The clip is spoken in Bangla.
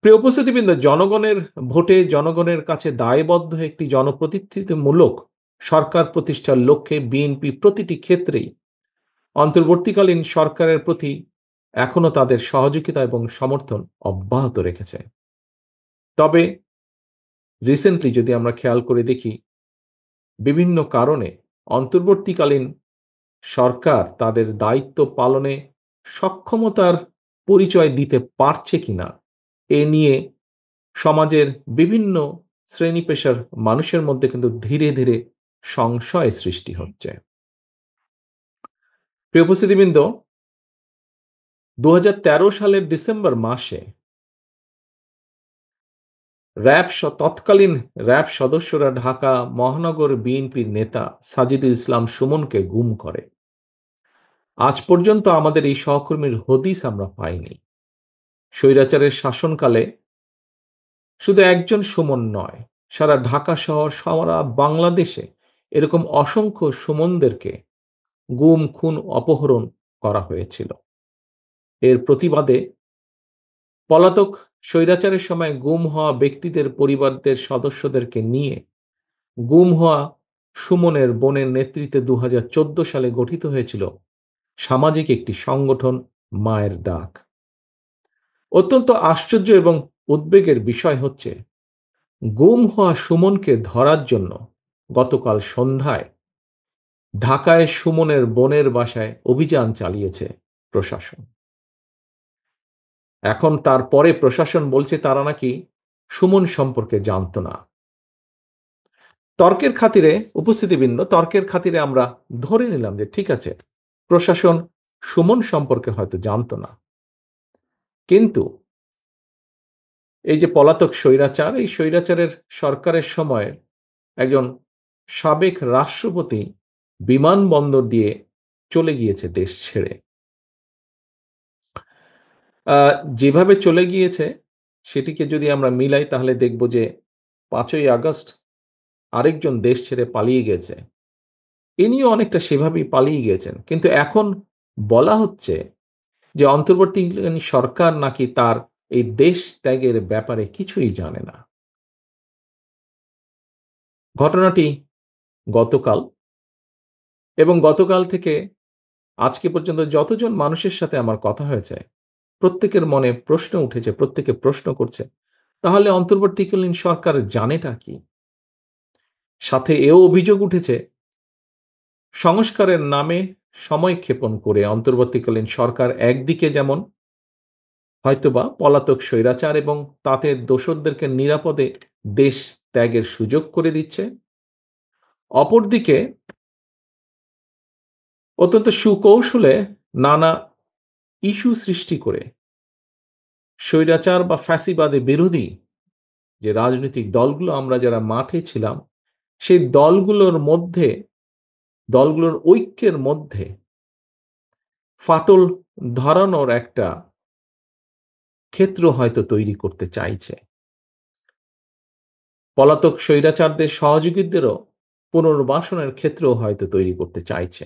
প্রিয় উপস্থিতিবৃন্দ, জনগণের ভোটে জনগণের কাছে দায়বদ্ধ একটি জনপ্রতিনিধিত্বমূলক সরকার প্রতিষ্ঠার লক্ষ্যে বিএনপি প্রতিটি ক্ষেত্রেই অন্তর্বর্তীকালীন সরকারের প্রতি এখনো তাদের সহযোগিতা এবং সমর্থন অব্যাহত রেখেছে। তবে রিসেন্টলি যদি আমরা খেয়াল করে দেখি, বিভিন্ন কারণে অন্তর্বর্তীকালীন সরকার তাদের দায়িত্ব পালনে সক্ষমতার পরিচয় দিতে পারছে কিনা এ নিয়ে সমাজের বিভিন্ন শ্রেণী পেশার মানুষের মধ্যে কিন্তু ধীরে ধীরে সংশয় সৃষ্টি হচ্ছে। প্রিয় উপস্থিতিবৃন্দ, 2013 সালের ডিসেম্বর মাসে তৎকালীন র্যাব সদস্যরা ঢাকা মহানগর বিএনপির নেতা সাজিদুল ইসলাম সুমনকে গুম করে। আজ পর্যন্ত আমাদের এই সহকর্মীর হদিস আমরা পাইনি। স্বৈরাচারের শাসনকালে শুধু একজন সুমন নয়, সারা ঢাকা শহর, সারা বাংলাদেশে এরকম অসংখ্য সুমনদেরকে গুম, খুন, অপহরণ করা হয়েছিল। এর প্রতিবাদে পলাতক স্বৈরাচারের সময় গুম হওয়া ব্যক্তিদের পরিবারদের সদস্যদেরকে নিয়ে গুম হওয়া সুমনের বোনের নেতৃত্বে 2014 সালে গঠিত হয়েছিল সামাজিক একটি সংগঠন মায়ের ডাক। অত্যন্ত আশ্চর্য এবং উদ্বেগের বিষয় হচ্ছে, গুম হওয়া সুমনকে ধরার জন্য গতকাল সন্ধ্যায় ঢাকায় সুমনের বোনের বাসায় অভিযান চালিয়েছে প্রশাসন। এখন তারপরে প্রশাসন বলছে তারা নাকি সুমন সম্পর্কে জানত না। তর্কের খাতিরে আমরা ধরে নিলাম যে ঠিক আছে, প্রশাসন সুমন সম্পর্কে হয়তো জানত না, কিন্তু এই যে পলাতক স্বৈরাচার, এই স্বৈরাচারের সরকারের সময় একজন সাবেক রাষ্ট্রপতি বিমানবন্দর দিয়ে চলে গিয়েছে দেশ ছেড়ে। যেভাবে চলে গিয়েছে সেটিকে যদি আমরা মিলাই তাহলে দেখব যে 5ই আগস্ট আরেকজন দেশ ছেড়ে পালিয়ে গেছে, ইনিও অনেকটা সেভাবেই পালিয়ে গিয়েছেন। কিন্তু এখন বলা হচ্ছে যে অন্তর্বর্তীকালীন সরকার নাকি তার এই দেশ ত্যাগের ব্যাপারে কিছুই জানে না। ঘটনাটি গতকাল, এবং গতকাল থেকে আজকে পর্যন্ত যতজন মানুষের সাথে আমার কথা হয়েছে, প্রত্যেকের মনে প্রশ্ন উঠেছে, প্রত্যেকে প্রশ্ন করছে, তাহলে অন্তর্বর্তীকালীন সরকার জানেটা কি? সাথে এও অভিযোগ উঠেছে, সংস্কারের নামে সময় ক্ষেপণ করে অন্তর্বর্তীকালীন সরকার একদিকে যেমন হয়তোবা পলাতক স্বৈরাচার এবং তাতে দোসরদেরকে নিরাপদে দেশ ত্যাগের সুযোগ করে দিচ্ছে, অপরদিকে অত্যন্ত সুকৌশলে নানা ইস্যু সৃষ্টি করে স্বৈরাচার বা ফ্যাসিবাদে বিরোধী যে রাজনৈতিক দলগুলো আমরা যারা মাঠে ছিলাম, সেই দলগুলোর ঐক্যের মধ্যে ফাটল ধরানোর একটা ক্ষেত্র হয়তো তৈরি করতে চাইছে। পলাতক স্বৈরাচারদের সহযোগীদেরও পুনর্বাসনের ক্ষেত্রও হয়তো তৈরি করতে চাইছে।